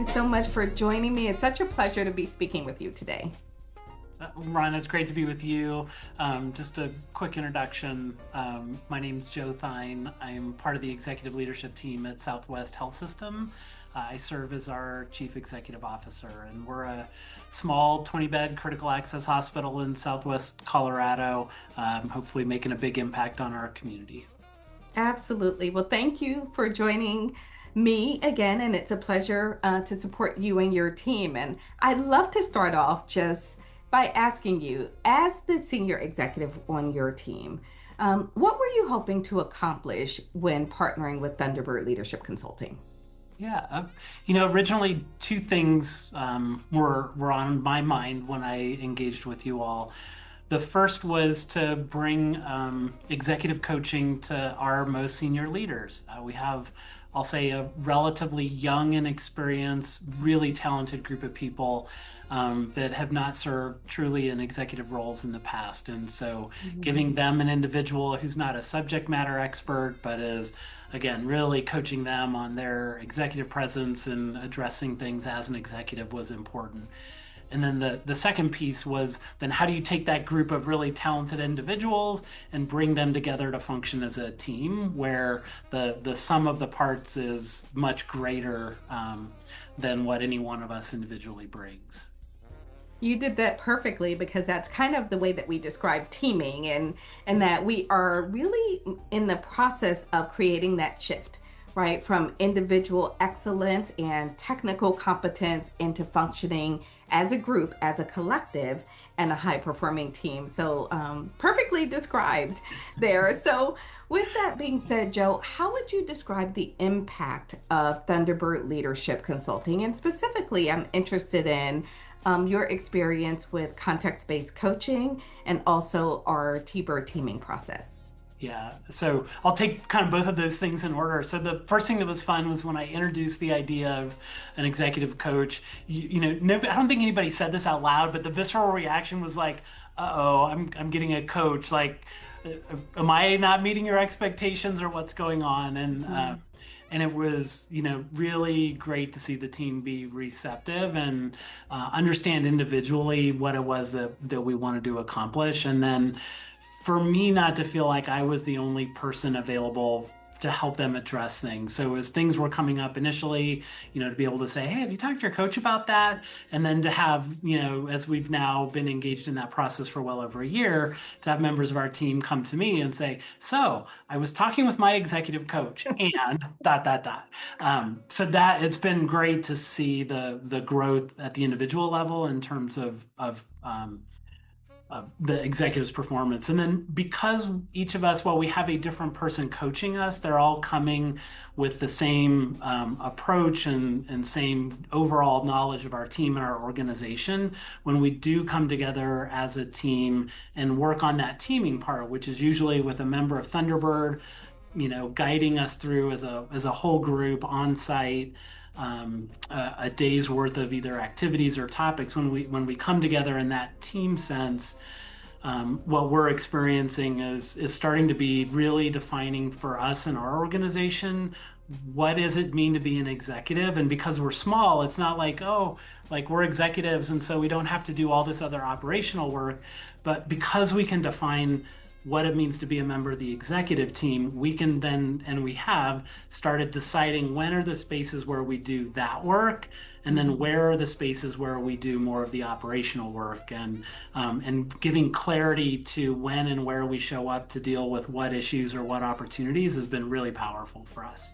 so much for joining me. It's such a pleasure to be speaking with you today. Ron, it's great to be with you. Just a quick introduction. My name's Joe Thine. I'm part of the executive leadership team at Southwest Health System. I serve as our chief executive officer, and we're a small 20-bed critical access hospital in Southwest Colorado, hopefully making a big impact on our community. Absolutely. Well, thank you for joining me again, and it's a pleasure to support you and your team. And I'd love to start off just by asking you, as the senior executive on your team, what were you hoping to accomplish when partnering with Thunderbird Leadership Consulting? Yeah, originally two things were on my mind when I engaged with you all. The first was to bring executive coaching to our most senior leaders. We have, I'll say, a relatively young and experienced, really talented group of people that have not served truly in executive roles in the past. And so giving them an individual who's not a subject matter expert, but is, again, really coaching them on their executive presence and addressing things as an executive was important. And then the second piece was then how do you take that group of really talented individuals and bring them together to function as a team where the sum of the parts is much greater than what any one of us individually brings. You did that perfectly because that's kind of the way that we describe teaming and that we are really in the process of creating that shift, right? From individual excellence and technical competence into functioning as a group, as a collective, and a high performing team. So, perfectly described there. So, with that being said, Joe, how would you describe the impact of Thunderbird Leadership Consulting? And specifically, I'm interested in your experience with context based coaching and also our T Bird teaming process. Yeah, so I'll take kind of both of those things in order. So the first thing that was fun was when I introduced the idea of an executive coach. No, I don't think anybody said this out loud, but the visceral reaction was like, "Uh-oh, I'm getting a coach. Like, am I not meeting your expectations, or what's going on?" And it was, really great to see the team be receptive and understand individually what it was that we wanted to accomplish, and then for me not to feel like I was the only person available to help them address things. So as things were coming up initially, to be able to say, "Hey, have you talked to your coach about that?" And then to have, as we've now been engaged in that process for well over a year, to have members of our team come to me and say, "So I was talking with my executive coach and dot, dot, dot." So that it's been great to see the growth at the individual level in terms of the executive's performance. And then because each of us, while we have a different person coaching us, they're all coming with the same approach and same overall knowledge of our team and our organization. When we do come together as a team and work on that teaming part, which is usually with a member of Thunderbird, guiding us through as a whole group on site, a day's worth of either activities or topics. When we come together in that team sense, what we're experiencing is starting to be really defining for us and our organization. What does it mean to be an executive? And because we're small, it's not like, oh, like we're executives and so we don't have to do all this other operational work. But because we can define what it means to be a member of the executive team, we can then, and we have started deciding when are the spaces where we do that work, and then where are the spaces where we do more of the operational work, and giving clarity to when and where we show up to deal with what issues or what opportunities has been really powerful for us.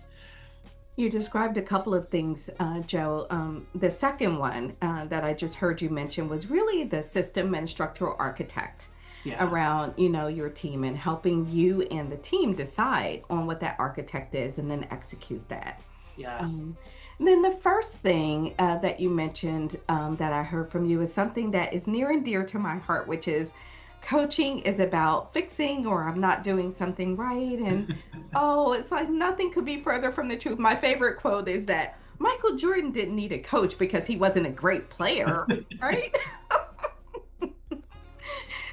You described a couple of things, Joe. The second one that I just heard you mention was really the system and structural architect Yeah. around, your team and helping you and the team decide on what that architect is and then execute that. Yeah. Um, then the first thing that you mentioned that I heard from you is something that is near and dear to my heart, which is coaching is about fixing or I'm not doing something right. And oh, it's like nothing could be further from the truth. My favorite quote is that Michael Jordan didn't need a coach because he wasn't a great player, right?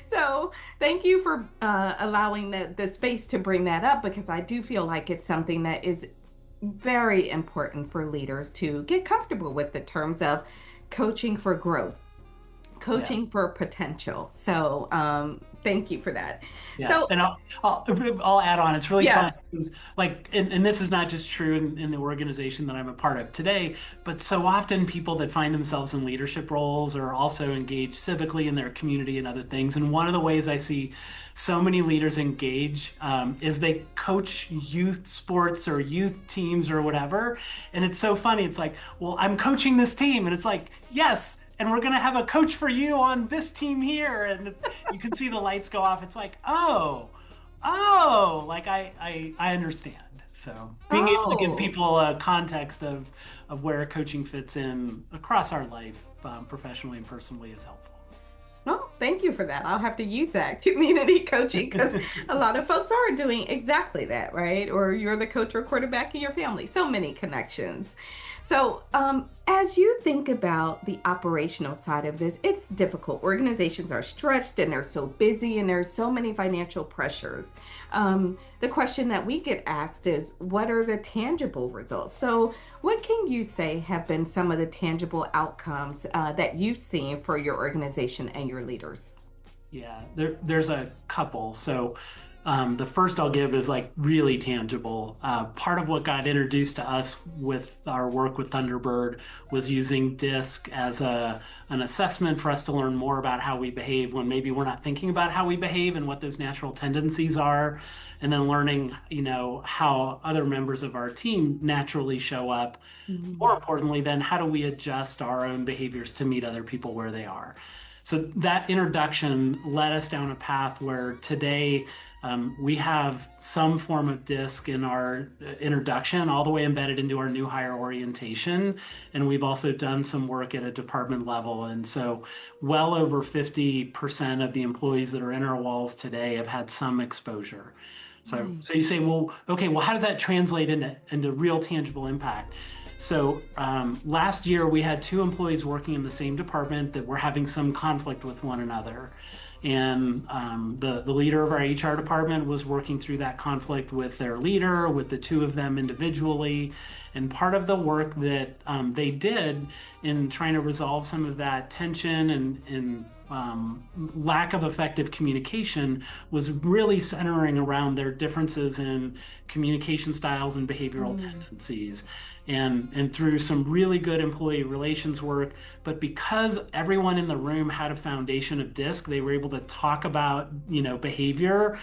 So thank you for allowing the space to bring that up because I do feel like it's something that is very important for leaders to get comfortable with the terms of coaching for growth, Yeah. coaching for potential. So, thank you for that. Yeah, So, and I'll add on. It's really fun. yes. 'Cause, like, and this is not just true in the organization that I'm a part of today, but so often people that find themselves in leadership roles are also engaged civically in their community and other things. And one of the ways I see so many leaders engage is they coach youth sports or youth teams or whatever. And it's so funny. It's like, well, I'm coaching this team, and it's like, yes. And we're going to have a coach for you on this team here. And you can see the lights go off. It's like, oh, like I understand. So being able to give Oh, people a context of where coaching fits in across our life, professionally and personally, is helpful. well, thank you for that. I'll have to use that community coaching because a lot of folks are doing exactly that, right? Or you're the coach or quarterback in your family. So many connections. So, as you think about the operational side of this, it's difficult. Organizations are stretched and they're so busy and there's so many financial pressures. The question that we get asked is, what are the tangible results? So, what can you say have been some of the tangible outcomes that you've seen for your organization and your leaders? Yeah, there's a couple. So the first I'll give is like really tangible. Part of what got introduced to us with our work with Thunderbird was using DISC as an assessment for us to learn more about how we behave when maybe we're not thinking about how we behave and what those natural tendencies are, and then learning, how other members of our team naturally show up. More Mhm. importantly, then how do we adjust our own behaviors to meet other people where they are? So that introduction led us down a path where today we have some form of DISC in our introduction, all the way embedded into our new hire orientation. And we've also done some work at a department level. And so well over 50% of the employees that are in our walls today have had some exposure. So you say, well, okay, well, how does that translate into real tangible impact? So last year we had two employees working in the same department that were having some conflict with one another. And the leader of our HR department was working through that conflict with their leader, with the two of them individually. And part of the work that they did in trying to resolve some of that tension and lack of effective communication was really centering around their differences in communication styles and behavioral Mm. tendencies. And through some really good employee relations work, but because everyone in the room had a foundation of DISC, they were able to talk about, behavior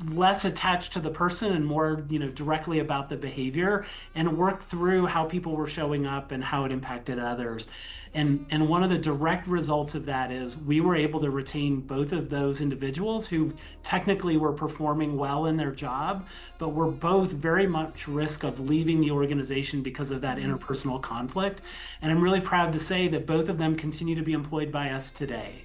less attached to the person and more, directly about the behavior, and work through how people were showing up and how it impacted others. And one of the direct results of that is we were able to retain both of those individuals who technically were performing well in their job, but were both very much risk of leaving the organization because of that Mm. interpersonal conflict. And I'm really proud to say that both of them continue to be employed by us today.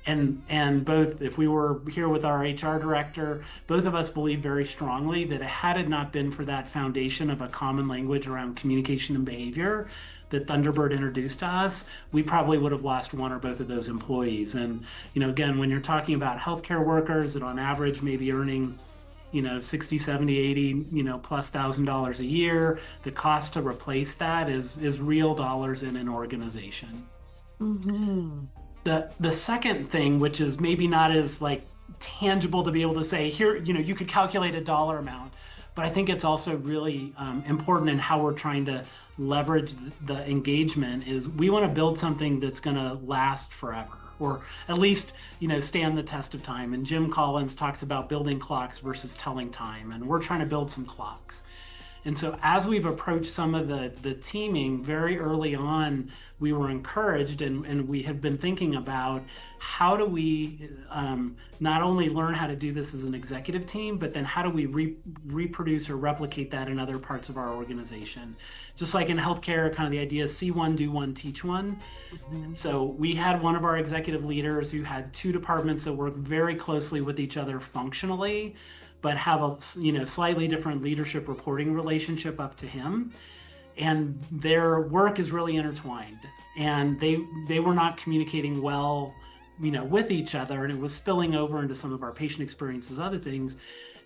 And both, if we were here with our HR director, both of us believe very strongly that had it not been for that foundation of a common language around communication and behavior that Thunderbird introduced to us, we probably would have lost one or both of those employees. And, again, when you're talking about healthcare workers that on average may be earning 60, 70, 80, plus $1,000 a year, the cost to replace that is real dollars in an organization. Mhm. The second thing, which is maybe not as like tangible to be able to say here, you could calculate a dollar amount, but I think it's also really important in how we're trying to leverage the engagement is we want to build something that's going to last forever, or at least stand the test of time. And Jim Collins talks about building clocks versus telling time, and we're trying to build some clocks. And so as we've approached some of the teaming very early on, we were encouraged, and we have been thinking about how do we not only learn how to do this as an executive team, but then how do we reproduce or replicate that in other parts of our organization? Just like in healthcare, kind of the idea is see one, do one, teach one. Mhm. So we had one of our executive leaders who had two departments that work very closely with each other functionally, but have a slightly different leadership reporting relationship up to him, and their work is really intertwined, and they were not communicating well with each other, and it was spilling over into some of our patient experiences, other things.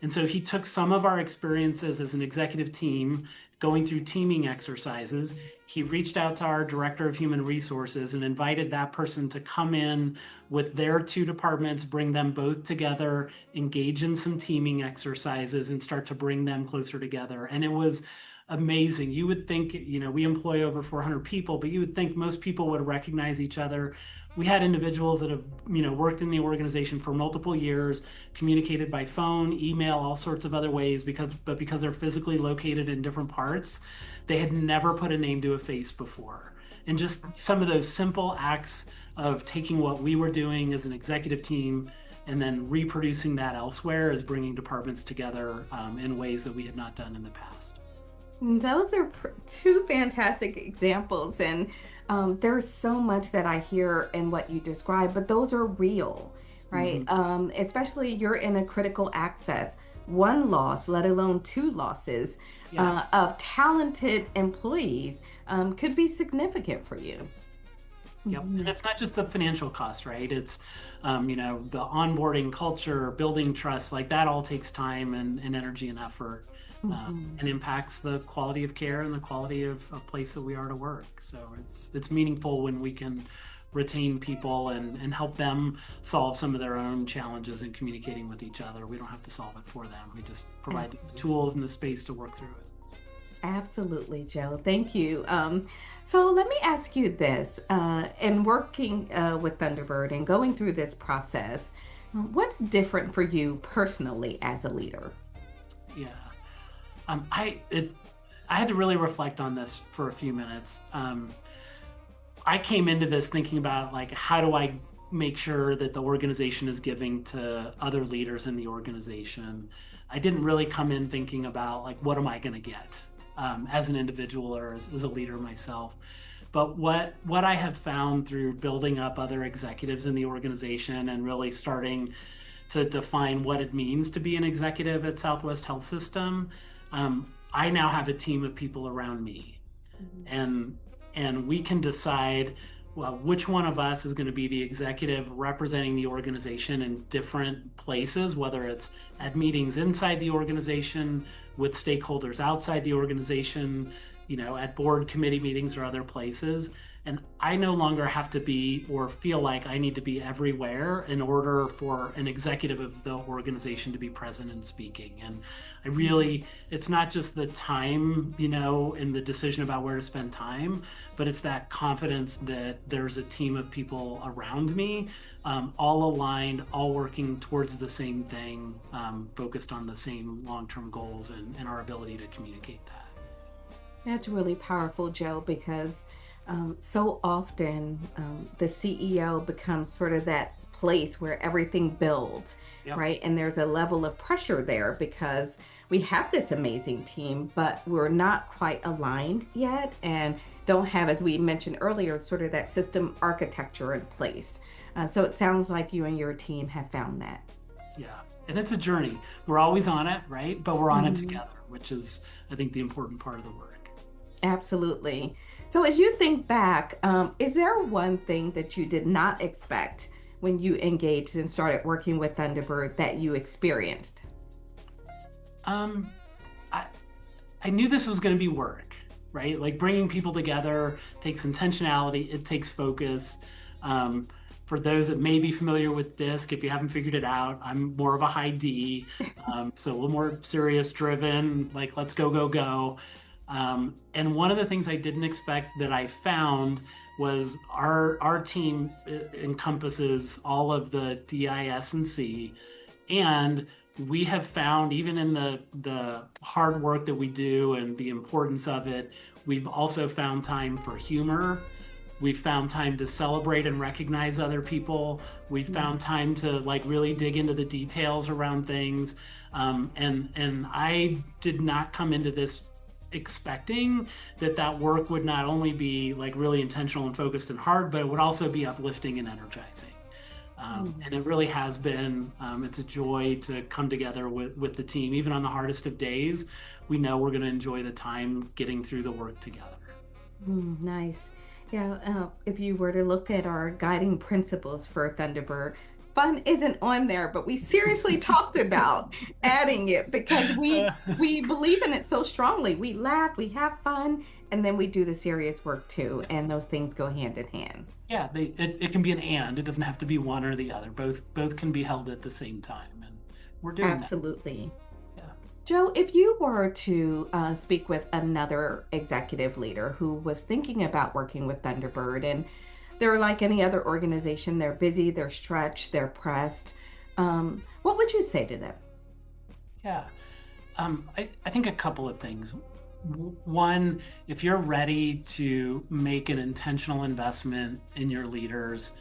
And so he took some of our experiences as an executive team going through teaming exercises. He reached out to our director of human resources and invited that person to come in with their two departments, bring them both together, engage in some teaming exercises, and start to bring them closer together. And it was amazing. You would think, we employ over 400 people, but you would think most people would recognize each other. We had individuals that have, worked in the organization for multiple years, communicated by phone, email, all sorts of other ways, because they're physically located in different parts, they had never put a name to a face before. And just some of those simple acts of taking what we were doing as an executive team and then reproducing that elsewhere is bringing departments together in ways that we had not done in the past. Those are two fantastic examples, and there's so much that I hear in what you describe, but those are real, right? Especially you're in a critical access. One loss, let alone two losses of talented employees could be significant for you. Yep. And it's not just the financial cost, right? It's, the onboarding culture, building trust, like that all takes time and energy and effort. And impacts the quality of care and the quality of place that we are to work. So it's meaningful when we can retain people and help them solve some of their own challenges in communicating with each other. We don't have to solve it for them. We just provide the tools and the space to work through it. Absolutely, Joe. Thank you. So let me ask you this, in working with Thunderbird and going through this process, what's different for you personally as a leader? Yeah. I had to really reflect on this for a few minutes. I came into this thinking about, like, how do I make sure that the organization is giving to other leaders in the organization? I didn't really come in thinking about, like, what am I going to get as an individual or as a leader myself. But what I have found through building up other executives in the organization and really starting to define what it means to be an executive at Southwest Health System, I now have a team of people around me, and we can decide, well, which one of us is going to be the executive representing the organization in different places, whether it's at meetings inside the organization, with stakeholders outside the organization, at board committee meetings or other places. And I no longer have to be or feel like I need to be everywhere in order for an executive of the organization to be present and speaking. And it's not just the time, and the decision about where to spend time, but it's that confidence that there's a team of people around me, all aligned, all working towards the same thing, focused on the same long-term goals and our ability to communicate that. That's really powerful, Joe, because so often the CEO becomes sort of that place where everything builds, right? And there's a level of pressure there because we have this amazing team, but we're not quite aligned yet and don't have, as we mentioned earlier, sort of that system architecture in place. So it sounds like you and your team have found that. Yeah, and it's a journey. We're always on it, right? But we're on it together, which is, I think, the important part of the work. Absolutely. So as you think back, is there one thing that you did not expect when you engaged and started working with Thunderbird that you experienced? I knew this was going to be work, right? Like, bringing people together takes intentionality, it takes focus. For those that may be familiar with DISC, if you haven't figured it out, I'm more of a high D, so a little more serious, driven, like, let's go, go, go. And one of the things I didn't expect that I found was our team encompasses all of the DIS and C, and we have found, even in the hard work that we do and the importance of it, we've also found time for humor. We've found time to celebrate and recognize other people. We've found time to, like, really dig into the details around things. And I did not come into this expecting that work would not only be, like, really intentional and focused and hard, but it would also be uplifting and energizing. And it really has been. It's a joy to come together with the team. Even on the hardest of days, we know we're going to enjoy the time getting through the work together. Nice. Yeah, if you were to look at our guiding principles for Thunderbird, fun isn't on there, but we seriously talked about adding it because we believe in it so strongly. We laugh, we have fun, and then we do the serious work too, and those things go hand in hand. Yeah, it can be an and. It doesn't have to be one or the other. Both can be held at the same time, and we're doing that. Absolutely. Yeah. Joe, if you were to speak with another executive leader who was thinking about working with Thunderbird, and they're like any other organization, they're busy, they're stretched, they're pressed, what would you say to them? Yeah. I think a couple of things. One, if you're ready to make an intentional investment in your leaders,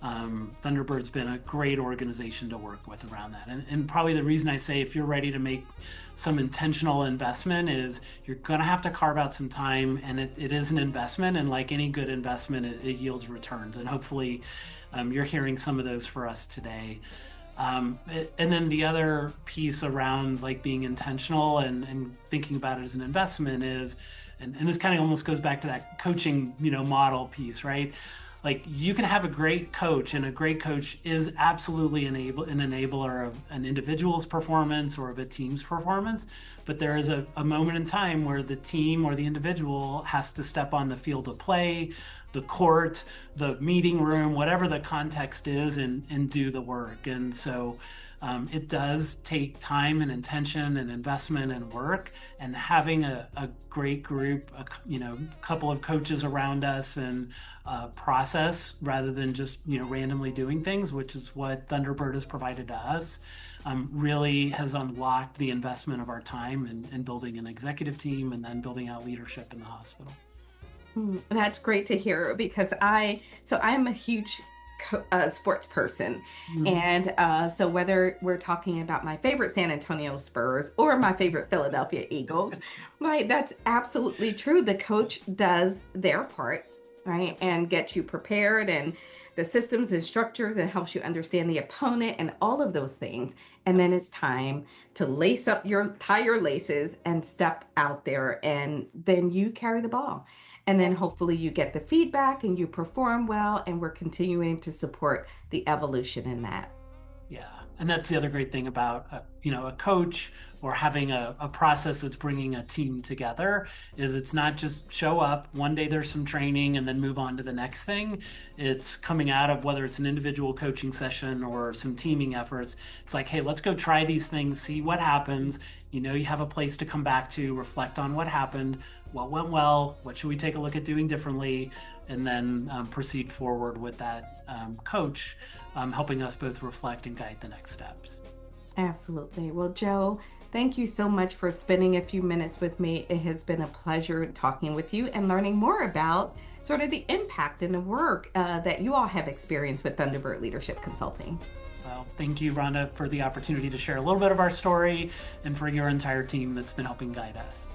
Thunderbird's been a great organization to work with around that. And probably the reason I say if you're ready to make some intentional investment is you're going to have to carve out some time, and it is an investment. And like any good investment, it yields returns. And hopefully you're hearing some of those for us today. And then the other piece around like being intentional and thinking about it as an investment is, and this kind of almost goes back to that coaching, model piece, right? Like you can have a great coach, and a great coach is absolutely an enabler of an individual's performance or of a team's performance. But there is a moment in time where the team or the individual has to step on the field of play, the court, the meeting room, whatever the context is, and do the work. And so it does take time and intention and investment and work, and having a great group, couple of coaches around us, and process rather than just randomly doing things, which is what Thunderbird has provided to us, really has unlocked the investment of our time in building an executive team and then building out leadership in the hospital. That's great to hear because I'm a huge sports person. Mhm. And so whether we're talking about my favorite San Antonio Spurs or my favorite Philadelphia Eagles, right, that's absolutely true. The coach does their part, right, and gets you prepared and the systems and structures and helps you understand the opponent and all of those things. And then it's time to tie your laces and step out there, and then you carry the ball. And then hopefully you get the feedback and you perform well, and we're continuing to support the evolution in that. Yeah, and that's the other great thing about a coach or having a process that's bringing a team together is it's not just show up one day, there's some training, and then move on to the next thing. It's coming out of whether it's an individual coaching session or some teaming efforts. It's like, hey, let's go try these things, see what happens. You have a place to come back to, reflect on what happened, what went well, what should we take a look at doing differently, and then proceed forward with that coach, helping us both reflect and guide the next steps. Absolutely. Well, Joe, thank you so much for spending a few minutes with me. It has been a pleasure talking with you and learning more about sort of the impact and the work that you all have experienced with Thunderbird Leadership Consulting. Well, thank you, Rhonda, for the opportunity to share a little bit of our story and for your entire team that's been helping guide us.